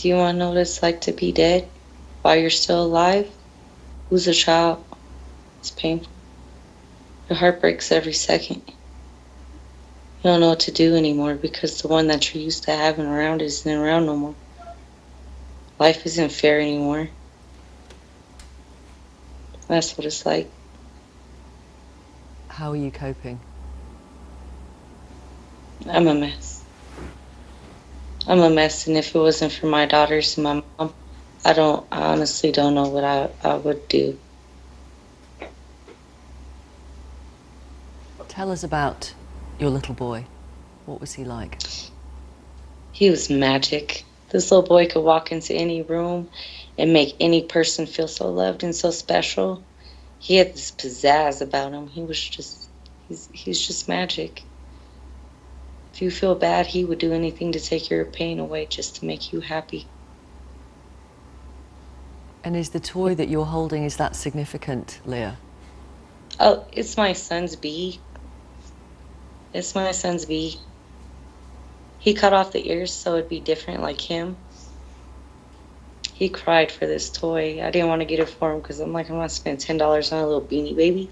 Do you want to know what it's like to be dead while you're still alive? Lose a child. It's painful. Your heart breaks every second. You don't know what to do anymore because the one that you're used to having around isn't around no more. Life isn't fair anymore. That's what it's like. How are you coping? I'm a mess. I'm a mess, and if it wasn't for my daughters and my mom, I honestly don't know what I would do. Tell us about your little boy. What was he like? He was magic. This little boy could walk into any room and make any person feel so loved and so special. He had this pizzazz about him. He's just magic. If you feel bad, he would do anything to take your pain away just to make you happy. And is the toy that you're holding, is that significant, Leah? Oh, it's my son's bee. It's my son's bee. He cut off the ears so it'd be different like him. He cried for this toy. I didn't want to get it for him because I'm like, I'm not spending $10 on a little beanie baby.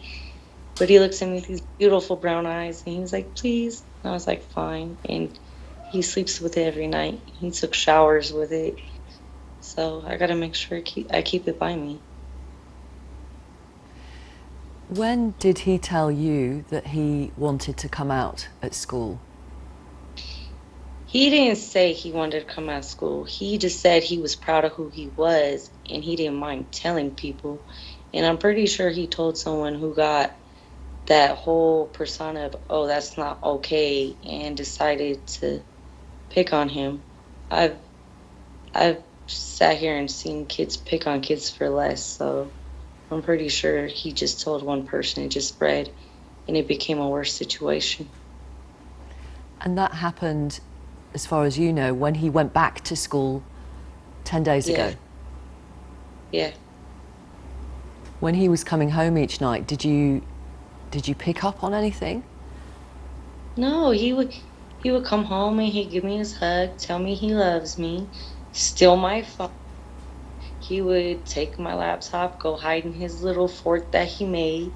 But he looks at me with these beautiful brown eyes and he was like, please. And I was like, fine. And he sleeps with it every night. He took showers with it. So I got to make sure I keep it by me. When did he tell you that he wanted to come out at school? He didn't say he wanted to come out of school. He just said he was proud of who he was and he didn't mind telling people. And I'm pretty sure he told someone who got that whole persona of, oh, that's not okay, and decided to pick on him. I've I've sat here and seen kids pick on kids for less, so I'm pretty sure he just told one person, it just spread, and it became a worse situation. And that happened, as far as you know, when he went back to school 10 days Yeah, ago. yeah. When he was coming home each night, did you pick up on anything? No, he would come home and he'd give me his hug, tell me he loves me, steal my phone. He would take my laptop, go hide in his little fort that he made,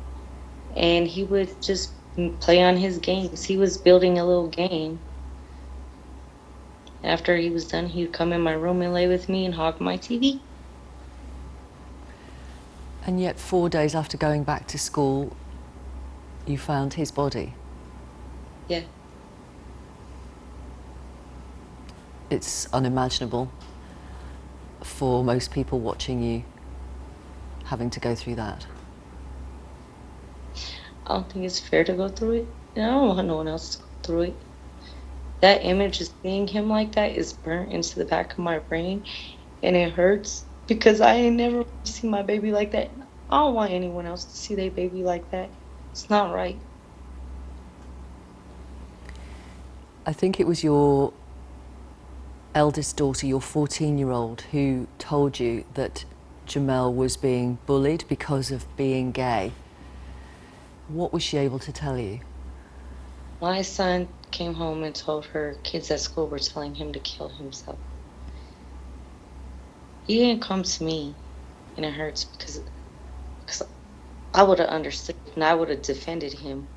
and he would just play on his games. He was building a little game. After he was done, he'd come in my room and lay with me and hog my TV. And yet 4 days after going back to school, you found his body. Yeah. It's unimaginable for most people watching you having to go through that. I don't think it's fair to go through it. And I don't want no one else to go through it. That image of seeing him like that is burnt into the back of my brain and it hurts because I ain't never seen my baby like that. I don't want anyone else to see their baby like that. It's not right. I think it was your eldest daughter, your 14-year-old, who told you that Jamel was being bullied because of being gay. What was she able to tell you? My son came home and told her kids at school were telling him to kill himself. He didn't come to me, and it hurts because I would have understood and I would have defended him.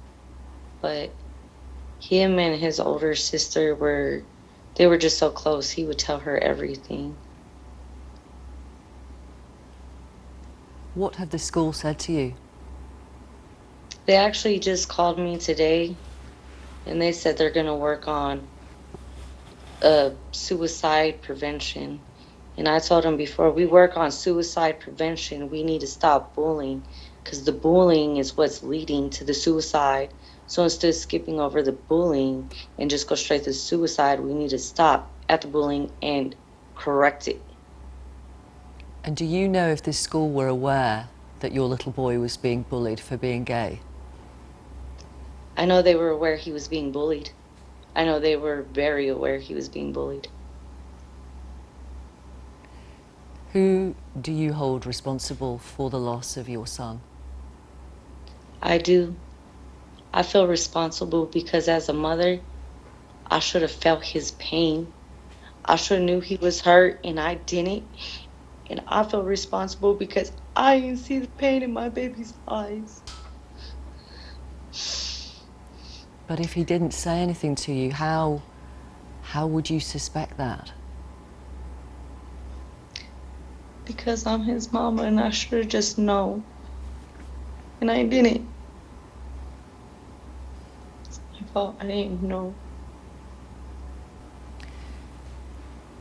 But him and his older sister they were just so close. He would tell her everything. What have the school said to you? They actually just called me today and they said they're going to work on suicide prevention. And I told them before we work on suicide prevention, we need to stop bullying because the bullying is what's leading to the suicide. So instead of skipping over the bullying and just go straight to suicide, we need to stop at the bullying and correct it. And do you know if this school were aware that your little boy was being bullied for being gay? I know they were aware he was being bullied. I know they were very aware he was being bullied. Who do you hold responsible for the loss of your son? I do. I feel responsible because as a mother, I should have felt his pain. I should have knew he was hurt and I didn't. And I feel responsible because I didn't see the pain in my baby's eyes. But if he didn't say anything to you, how would you suspect that? Because I'm his mama and I should have just known. And I didn't. It's my fault. I didn't know.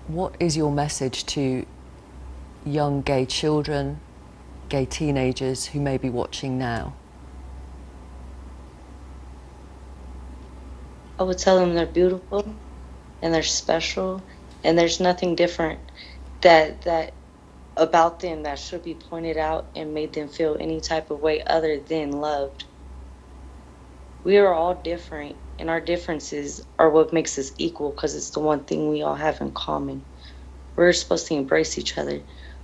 What is your message to young gay children, gay teenagers who may be watching now? I would tell them they're beautiful and they're special and there's nothing different that about them that should be pointed out and made them feel any type of way other than loved. We are all different, and our differences are what makes us equal because it's the one thing we all have in common. We're supposed to embrace each other.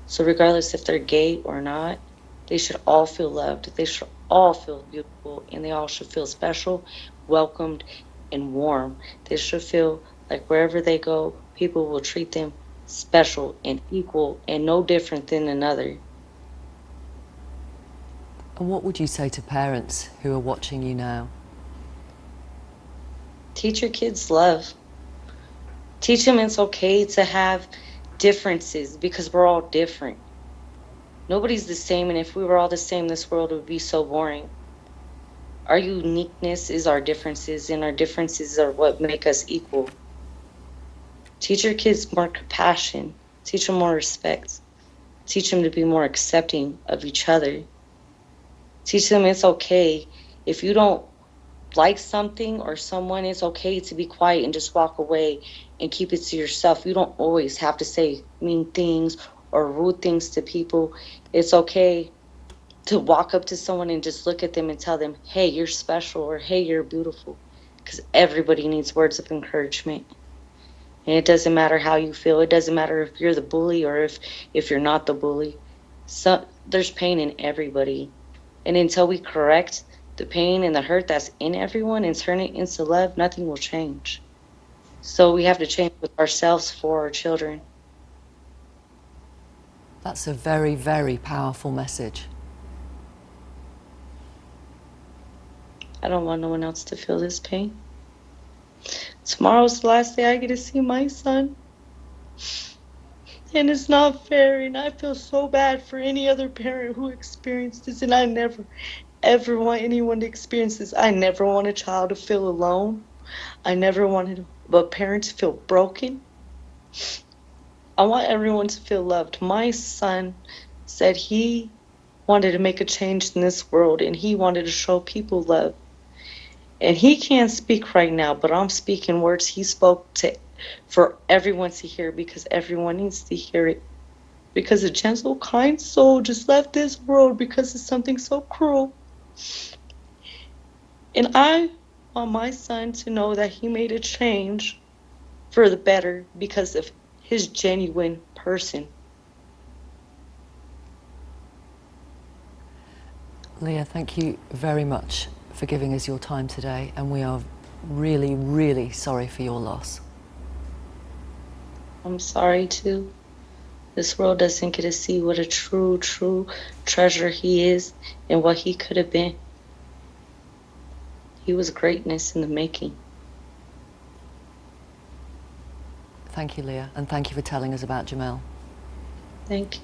So, regardless if they're gay or not, they should all feel loved. They should all feel beautiful, and they all should feel special, welcomed, and warm. They should feel like wherever they go, people will treat them special and equal and no different than another. And what would you say to parents who are watching you now? Teach your kids love. Teach them it's okay to have differences because we're all different. Nobody's the same, and if we were all the same, this world would be so boring. Our uniqueness is our differences, and our differences are what make us equal. Teach your kids more compassion. Teach them more respect. Teach them to be more accepting of each other. Teach them it's okay if you don't like something or someone, it's okay to be quiet and just walk away and keep it to yourself. You don't always have to say mean things or rude things to people. It's okay to walk up to someone and just look at them and tell them, hey, you're special, or hey, you're beautiful. Because everybody needs words of encouragement. And it doesn't matter how you feel. It doesn't matter if you're the bully or if you're not the bully. So there's pain in everybody. And until we correct the pain and the hurt that's in everyone and turn it into love, nothing will change. So we have to change with ourselves for our children. That's a very, very powerful message. I don't want no one else to feel this pain. Tomorrow's the last day I get to see my son. And it's not fair, and I feel so bad for any other parent who experienced this, and I never, ever want anyone to experience this. I never want a child to feel alone. I never wanted a parent to feel broken. I want everyone to feel loved. My son said he wanted to make a change in this world, and he wanted to show people love. And he can't speak right now, but I'm speaking words he spoke to for everyone to hear because everyone needs to hear it. Because a gentle, kind soul just left this world because of something so cruel. And I want my son to know that he made a change for the better because of his genuine person. Leia, thank you very much for giving us your time today, and we are really, really sorry for your loss. I'm sorry too. This world doesn't get to see what a true, true treasure he is and what he could have been. He was greatness in the making. Thank you, Leia, and thank you for telling us about Jamel. Thank you.